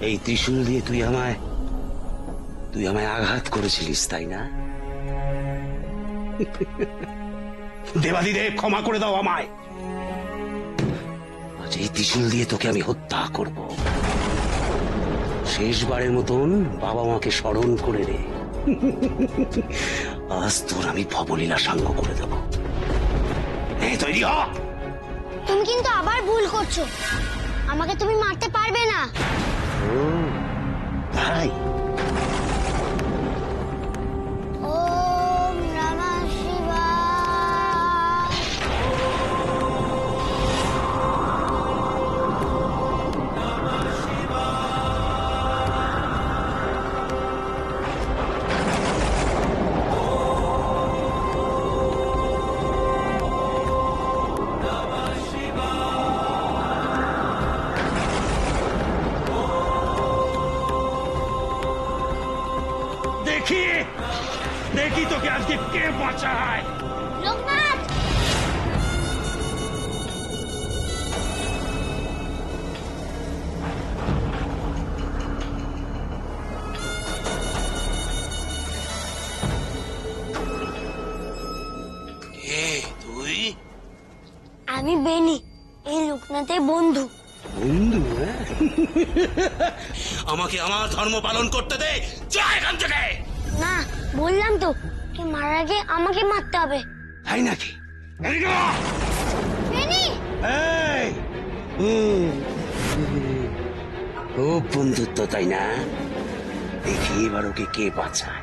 এই ত্রিশূল দিয়ে তুই আমায় আঘাত করেছিলিস, তাই না? দেবাদিদেব, ক্ষমা করে দাও আমায়। আজ এই ত্রিশূল দিয়ে তোকে আমি হত্যা করব। শেষবারের মতন বাবা মাকে স্মরণ করে রে। আজ তোর আমি ভবলীলা সাঙ্গ করে দেব। তৈরি হ। তুমি কিন্তু আবার ভুল করছো, আমাকে তুমি মারতে পারবে না। তাই? ওম নমঃ শিবায়। দেখি তোকে আজকে কে বাঁচায়। লোকনাথ, তুই? আমি বেনি, এই লোকনাথের বন্ধু। বন্ধু? আমাকে আমার ধর্ম পালন করতে দে, যা এখান থেকে। না, বললাম তো, কে মারার আগে আমাকে মারতে হবে। তাই নাকি? বেনি, ও বন্ধুত্ব, তাই না? দেখি এবার ওকে কে বাঁচায়।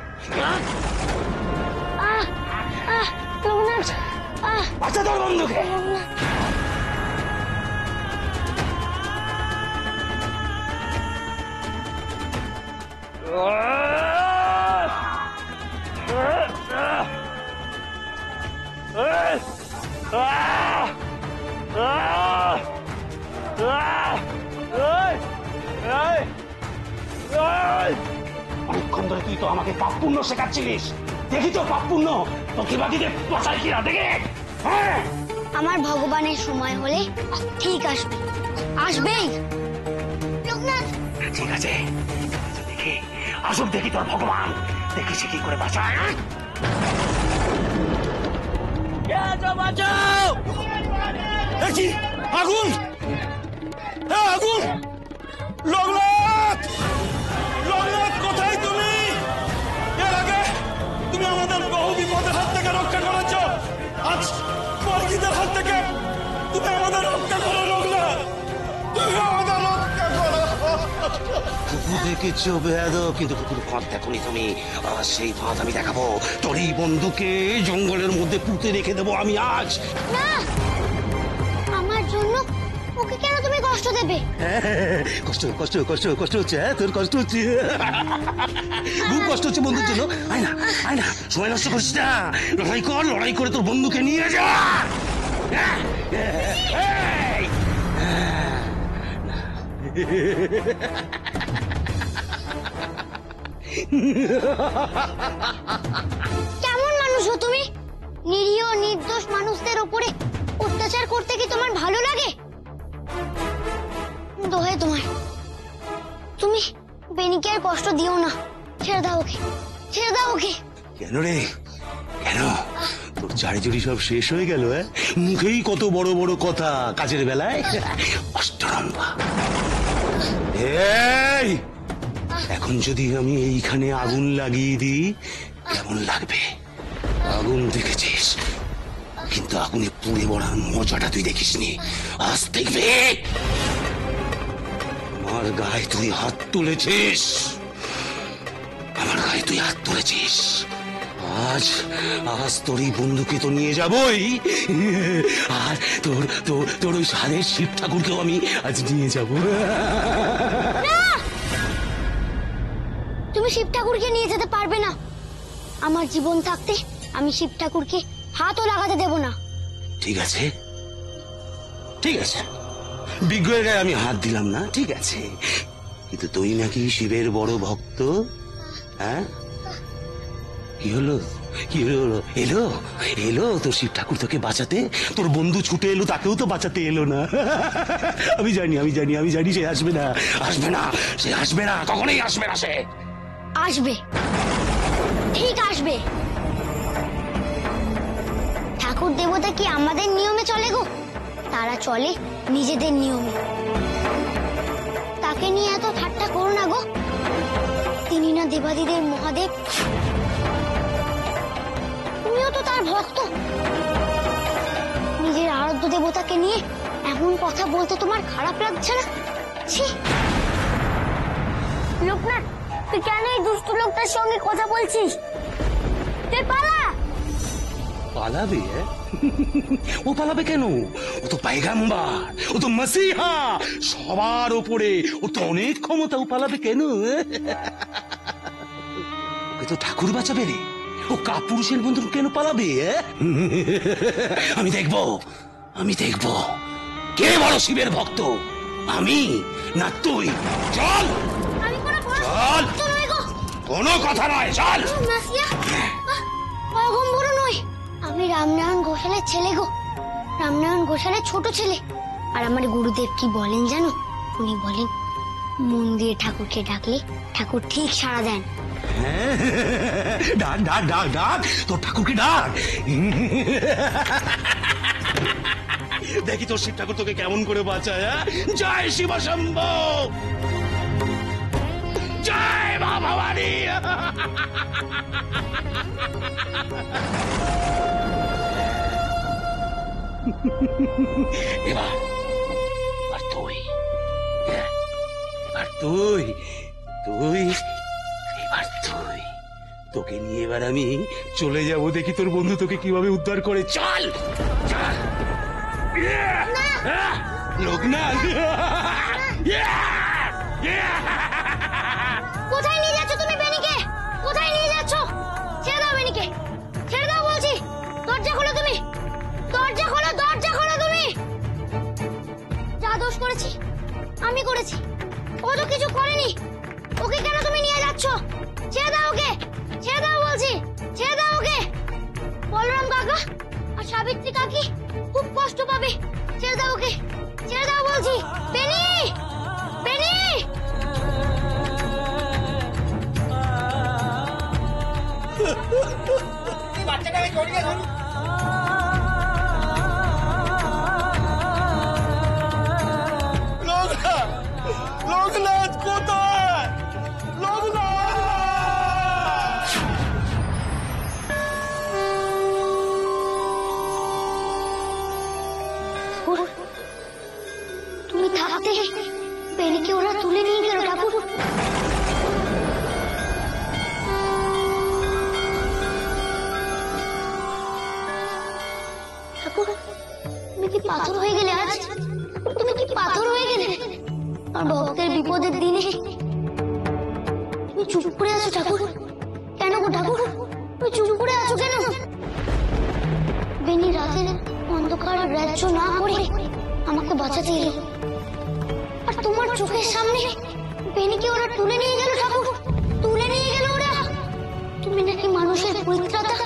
লোকনাথ, বাঁচা তোর বন্ধুকে। অনেকক্ষণ ধরে তুই তো আমাকে পাপ পুণ্য শেখাচ্ছিলিস। দেখি তো পাপ পুণ্য তোকে বাকিতে বাঁচায় কিনা, দেখে। আমার ভগবানের সময় হলে ঠিক আসবে, আসবেই। লোকনাথ, ঠিক আছে, দেখি আসুক, দেখি তোর ভগবান, দেখি সে কি করে বাঁচায়। আগুন! আগুন! লোকনাথ! লোকনাথ, কোথায় তুমি? এর আগে তুমি আমাদের বহু বিপদের হাত থেকে রক্ষা করেছ, আজ পরীক্ষিতের হাত থেকে তুমি আমাদের রক্ষা করো। লোকনাথ, তুমি আমাদের রক্ষা করো। কুকুর দেখেছ বেয়াদব, কিন্তু কুকুর ফাঁদ দেখনি তুমি। আজ সেই ফাঁদ আমি দেখাবো। তোর এই বন্ধুকে জঙ্গলের মধ্যে পুঁতে রেখে দেবো আমি আজ। না, আমার জন্য ওকে কেন তুমি কষ্ট দেবে? কষ্ট কষ্ট কষ্ট কষ্ট হচ্ছে, তোর কষ্ট হচ্ছে, খুব কষ্ট হচ্ছে বন্ধুর জন্য। আয় না, আয় না, সময় নষ্ট করিস না, লড়াই কর, লড়াই করে তোর বন্ধুকে নিয়ে যা। কেমন মানুষ হো তুমি? নিরীহ নির্দোষ মানুষদের উপরে অত্যাচার করতে কি তোমার ভালো লাগে? দোহাই তোমায়, তুমি বেনিকে আর কষ্ট দিও না। ছেড়ে দাও ওকে, ছেড়ে দাও ওকে। কেন রে, কেন? তোর চারিজুড়ি সব শেষ হয়ে গেল? মুখেই কত বড় বড় কথা, কাজের বেলায় অষ্টরম্ভা। এই, এখন যদি আমি এইখানে আগুন লাগিয়ে দিই কেমন লাগবে? আগুন দেখেছিস, কিন্তু আগুনে পুড়ে মরার মজাটা তুই দেখিসনি। আজ দেখবে। আমার গায়ে তুই হাত তুলেছিস, আমার গায়ে তুই হাত তুলেছিস। আজ আজ তোর এই বন্ধুকে তো নিয়ে যাবই, আর তোর তোর তোর ওই সাধের শিব ঠাকুরকেও আমি আজ নিয়ে যাব। তুমি শিব ঠাকুরকে নিয়ে যেতে পারবে না। আমার জীবন থাকতে আমি শিব ঠাকুরকে হাতও লাগাতে দেব না। ঠিক আছে, ঠিক আছে, বিগ্রহের গায়ে আমি হাত দিলাম না, ঠিক আছে, কিন্তু তুই নাকি শিবের বড় ভক্ত। হ্যাঁ, কি হলো? কি হলো? এলো এলো তোর শিব ঠাকুর তোকে বাঁচাতে? তোর বন্ধু ছুটে এলো, তাকেও তো বাঁচাতে এলো না। আমি জানি সে আসবে না, সে আসবে না, কখনোই আসবে না সে। আসবে, ঠিক আসবে। ঠাকুর দেবতা কি আমাদের নিয়মে চলে গো? তারা চলে নিজেদের নিয়মে। তাকে নিয়ে এত ঠাট্টা করো না গো। তিনি না দেবাদিদের মহাদেব, তুমিও তো তার ভক্ত। নিজের আরাধ্য দেবতাকে নিয়ে এমন কথা বলতে তোমার খারাপ লাগছে না? ছি! লোকনাথ, তুই কেন এই দুষ্ট লোকটার সঙ্গে কথা বলছিস? তুই পালা। পালাবে? ও পালাবে কেন? ও তো পায়গাম্বার, ও তো মসিহা, সবার ওপরে ও তো অনেক ক্ষমতা। ও পালাবে কেন? ওকে তো ঠাকুর বাঁচাবে রে। ও কাপুরুষের বন্ধু কেন পালাবে? আমি দেখবো কে বড় শিবের ভক্ত, আমি না তুই। চল আমি কোনো চল, কোনো কথা নয়, চল। অগম্ভীর নই, আমি রামনারায়ণ ঘোষালের ছেলে গো, রামনারায়ণ ঘোষালের ছোট ছেলে। আর আমার গুরুদেব কি বলেন জানো? উনি বলেন মন্দিরে ঠাকুরকে ডাকলে ঠাকুর ঠিক সাড়া দেন। ডাক ডাক ডাক ডাক, তোর ঠাকুরকে ডাক। দেখি তোর শিব ঠাকুর তোকে কেমন করে বাঁচায়। জয় শিব শম্ভো, জয় মা ভবানী। এবার তুই, তোকে নিয়ে এবার আমি চলে যাব। দেখি তোর বন্ধু তোকে কিভাবে উদ্ধার করে। চল চল লোকনাথ। কোথায় নিয়ে যাচ্ছ তুমি বেনিকে? কোথায় নিয়ে যাচ্ছ? ছেড়ে দাও বেনিকে, ছেড়ে দাও বলছি। দরজা খোলো তুমি, দরজা খোলো, দরজা খোলো তুমি। যা দোষ করেছি আমি করেছি, ও তো কিছু করেনি। ওকে কেন তুমি নিয়ে যাচ্ছ? ছেড়ে দাও ওকে, ছেড়ে দাও বলছি, ছেড়ে দাও ওকে। বলরাম কাকা আর সাবিত্রী কাকি খুব কষ্ট পাবে। ছেড়ে দাও ওকে, ছেড়ে দাও বলছি। বেনি, বেনি। বাচ্চাটাকে জড়িয়ে ধরুন। লোকনাথ কোথায়? লোকনাথ! তুমি থাকতে বেনিকে ওরা তুলে নিয়ে গেল ঠাকুর। ঠাকুর, তুমি কি পাথর হয়ে গেলে আজ? তুমি কি পাথর হয়ে গেলে? আর ভক্তের বিপদের দিনে তুমি চুপ করে আছো ঠাকুর। কেন গো ঠাকুর, তুমি চুপ করে আছো কেন? বেনি রাতের অন্ধকার গ্রাহ্য না করে আমাকে বাঁচাতে এলো, আর তোমার চোখের সামনে বেনিকে ওরা তুলে নিয়ে গেল ঠাকুর, তুলে নিয়ে গেল ওরা। তুমি নাকি মানুষের পবিত্রতা,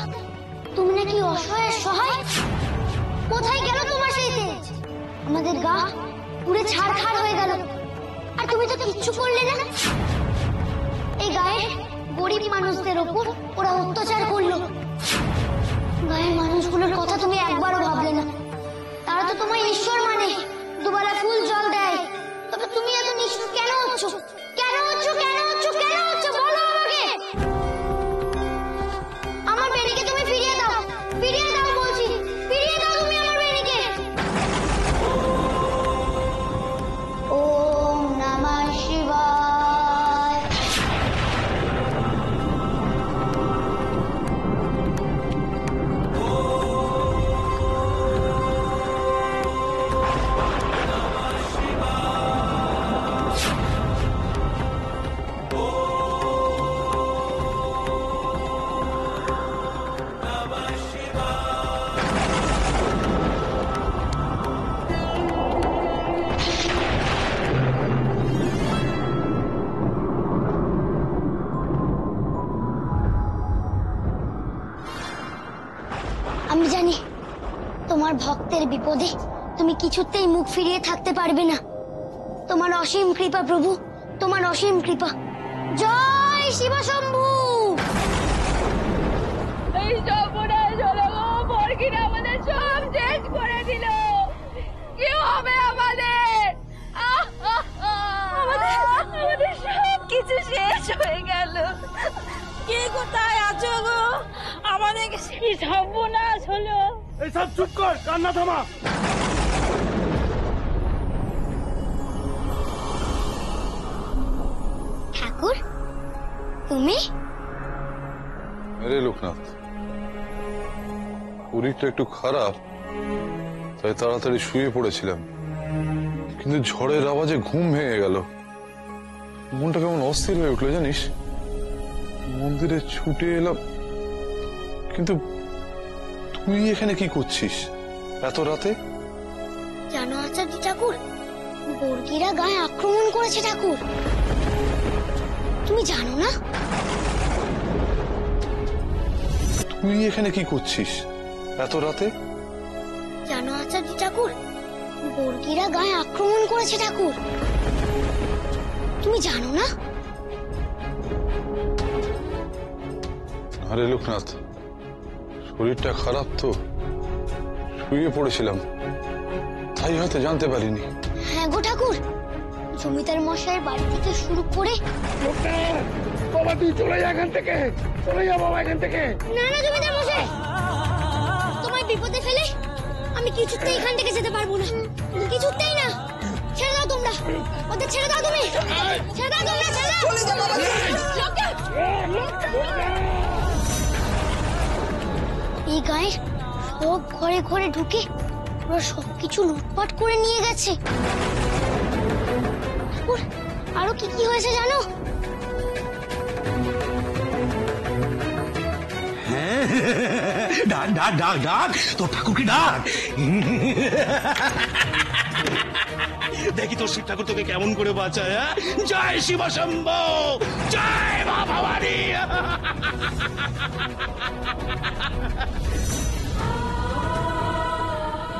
তুমি নাকি অসহায়ের সহায়। কোথায় গেল তোমার সেই তেজ? আমাদের গা পুড়ে ছাড়খাড় হয়ে গেল, আর তুমি তো কিচ্ছু করলে না। এই গায়ে গরিব মানুষদের ওপর ওরা অত্যাচার করলো। গায়ের মানুষগুলোর কথা তুমি একবারও ভাবলে না। তারা তো তোমায় ঈশ্বর মানে, দুবেলা ফুল জল দেয়। তবে তুমি এত নিষ্ঠুর কেন হচ্ছ? কেন হচ্ছ? কেন হচ্ছ? কেন হচ্ছ? বলো আমাকে। আমার বেনিকে তুমি ফিরিয়ে দাও, ফিরিয়ে দাও বলছি, ফিরিয়ে দাও তুমি আমার বেনিকে। ওম নমঃ শিবায়। বিপদে তুমি কিছুতেই মুখ ফিরিয়ে থাকতে পারবে না। তোমার অসীম কৃপা প্রভু, তোমার অসীম কৃপা। জয় শিব শম্ভু। এই সর্বনাশ হলো গো, বর্গিরা আমাদের সব শেষ করে দিল। কি হবে আমাদের? আমাদের সব কিছু শেষ হয়ে গেল। কে কোথায় আছো গো? আমাদের কি সর্বনাশ হলো। এই সব চুপ কর, কান্না থামা। ঠাকুর তুমি? আরে লোকনাথ, শরীরটা একটু খারাপ, তাই তাড়াতাড়ি শুয়ে পড়েছিলাম, কিন্তু ঝড়ের আওয়াজে ঘুম ভেঙে গেল। মনটা কেমন অস্থির হয়ে উঠলো জানিস। মন্দিরে ছুটে এলাম, কিন্তু তুই এখানে কি করছিস এত রাতে? জানো আচার্য ঠাকুর, বর্গিরা গায়ে আক্রমণ করেছে ঠাকুর। তুমি জানো না? তুই এখানে কি করছিস এত রাতে? জানো আচার্য ঠাকুর, বর্গিরা গায়ে আক্রমণ করেছে ঠাকুর। তুমি জানো না? আরে লোকনাথ, শরীরটা খারাপ তো, শুয়ে পড়েছিলাম, তাই হয়তো জানতে পারিনি। হ্যাঁ গো ঠাকুর, জমিদার মশাইয়ের বাড়ি থেকে শুরু করে। বাবা তুই চলে যা এখান থেকে, চলে যা বাবা এখান থেকে। না না জমিদার মশাই, তোমার বিপদে ফেলে আমি কিছুতেই এখান থেকে যেতে পারবো না, কিছুতেই না। ছেড়ে দাও তোমরা, ওদের ছেড়ে দাও। তুমি ছেড়ে দাও, তোমরা ছেড়ে দাও। চলে যাও বাবা। এই গায়ে সব ঘরে ঘরে ঢুকে ওরা সবকিছু লুটপাট করে নিয়ে গেছে। ঠাকুর, আরো কি কি হয়েছে জানো? ডাক ডাক ডাক ডাক, তোর ঠাকুরকে ডাক। দেখি তোর শিব ঠাকুর তোকে কেমন করে বাঁচায়। জয় শিব শম্ভু, জয় মা ভবানী।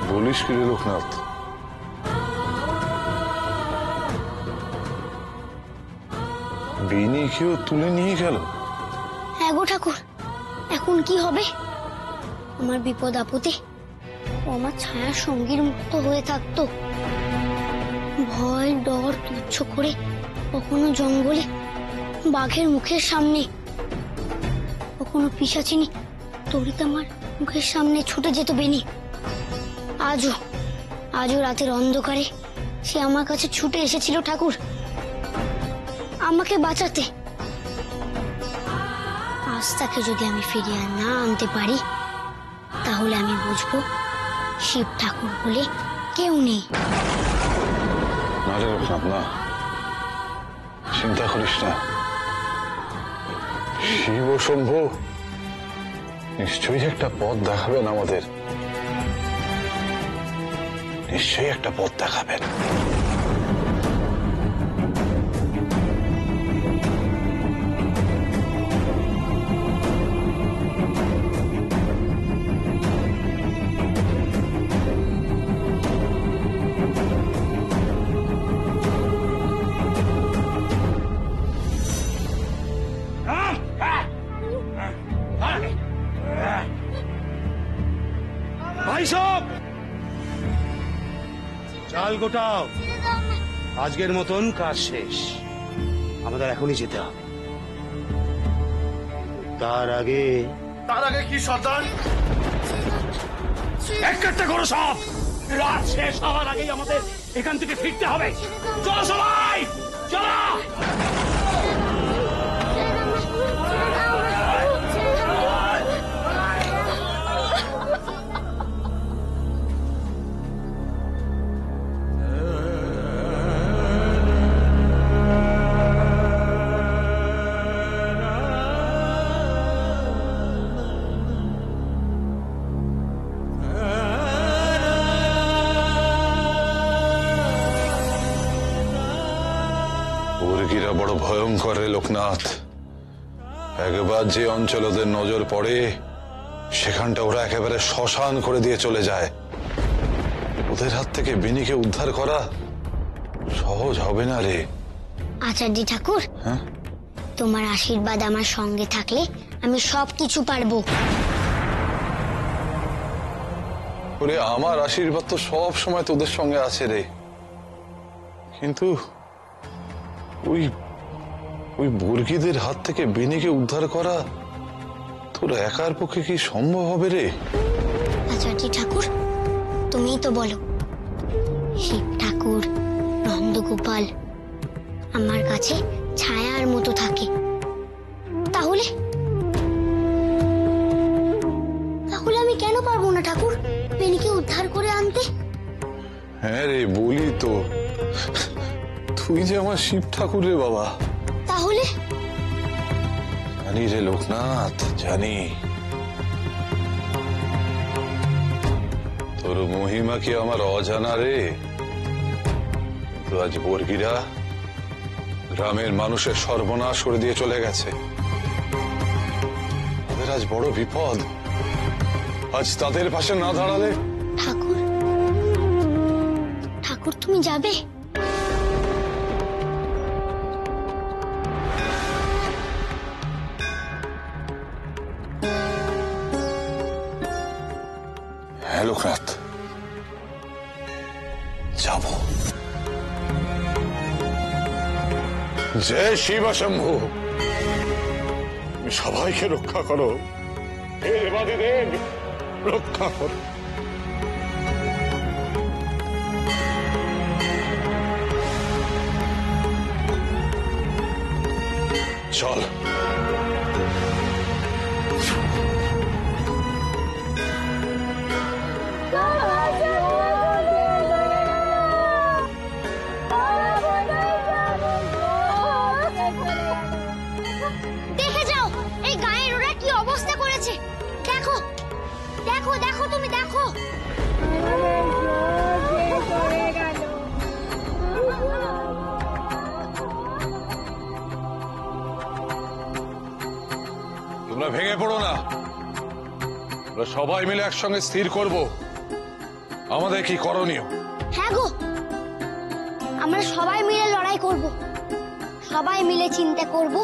বলিস কি রে লোকনাথ? বিনি কেউ তুলে নিয়ে গেল? হ্যাঁ গো ঠাকুর, এখন কি হবে? আমার বিপদ আপদে ও আমার ছায়ার সঙ্গীর মুক্ত হয়ে থাকতো। ভয় ডর তুচ্ছ করে কখনো জঙ্গলে বাঘের মুখের সামনে, কখনো পিশাচিনী তড়িৎ আমার মুখের সামনে ছুটে যেত বেনি। আজও রাতের অন্ধকারে সে আমার কাছে ছুটে এসেছিল ঠাকুর, আমাকে বাঁচাতে। আজ তাকে যদি আমি ফিরিয়ে না আনতে পারি, তাহলে আমি বুঝবো শিব ঠাকুর বলে কেউ নেই। না রে লোকনাথ, না, চিন্তা করিস না। শিব শম্ভু নিশ্চয়ই একটা পথ দেখাবেন আমাদের, নিশ্চয়ই একটা পথ দেখাবেন। ভাই সব চাল গোটাও, আজকের মতন কাজ শেষ, আমাদের এখনই যেতে হবে। তার আগে কি সর্দার? একটা করো সব, রাত শেষ হওয়ার আগেই আমাদের এখান থেকে ফিরতে হবে। চলো সবাই, চলো। বর্গিরা বড় ভয়ঙ্কর রে লোকনাথ। একবার যে অঞ্চল ওদের নজর পড়ে, সেখানটা ওরা একেবারে শ্মশান করে দিয়ে চলে যায়। ওদের হাত থেকে বেনিকে উদ্ধার করা সহজ হবে না রে। আচার্য ঠাকুর, হ্যাঁ, তোমার আশীর্বাদ আমার সঙ্গে থাকলে আমি সবকিছু পারবো। ওরে আমার আশীর্বাদ তো সব সময় তোদের সঙ্গে আছে রে, কিন্তু ওই ওই বর্গীদের হাত থেকে বেনিকে উদ্ধার করা তোর একার পক্ষে কি সম্ভব হবে রে? আচার্য ঠাকুর, তুমিই তো বলো শিব ঠাকুর, নন্দগোপাল আমার কাছে ছায়ার মতো থাকে। তাহলে তাহলে আমি কেন পারবো না ঠাকুর বেনিকে উদ্ধার করে আনতে? হ্যাঁ রে, বলি তো, তুই যে আমার শিব ঠাকুর রে বাবা। তাহলে জানি রে লোকনাথ, জানি তোর মহিমা কি আমার অজানা রে। কিন্তু আজ বর্গীরা গ্রামের মানুষের সর্বনাশ করে দিয়ে চলে গেছে। তাদের আজ বড় বিপদ। আজ তাদের পাশে না দাঁড়ালে। ঠাকুর, ঠাকুর তুমি যাবে? হ্যাঁ লোকনাথ, যাব। জয় শিব শম্ভু। সবাইকে রক্ষা করো, হে দেবাদিদেব রক্ষা করো। চল। দেখে যাও এই গায়ের ওরা কি অবস্থা করেছে। দেখো দেখো দেখো, তুমি দেখো। তোমরা ভেঙে পড়ো না, আমরা সবাই মিলে একসঙ্গে স্থির করব আমাদের কি করণীয়। হ্যাঁ গো, আমরা সবাই মিলে লড়াই করব, সবাই মিলে চিন্তা করব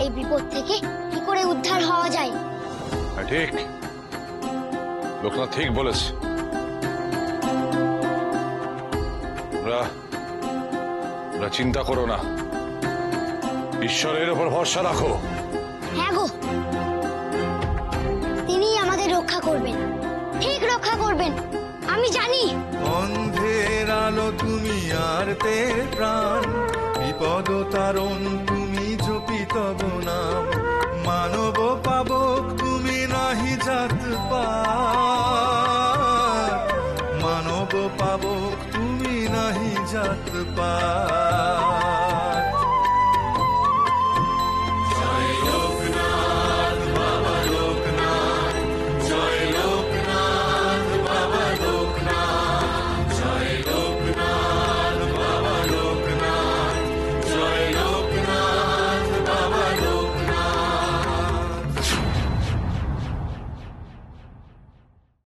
এই বিপদ থেকে কি করে উদ্ধার হওয়া যায়। হ্যাঁ ঠিক, লোকনাথ ঠিক বলেছে। তোমরা চিন্তা করো না, ঈশ্বরের উপর ভরসা রাখো। হ্যাঁ গো, তিনি আমাদের রক্ষা করবেন, ঠিক রক্ষা করবেন, আমি জানি। অন্ধের আলো তুমি আর তের প্রাণ, বিপদ তারণ তুমি জপি তব নাম। মানব পাবক তুমি নাহি জাত পার, মানব পাবক তুমি নাহি জাত পার।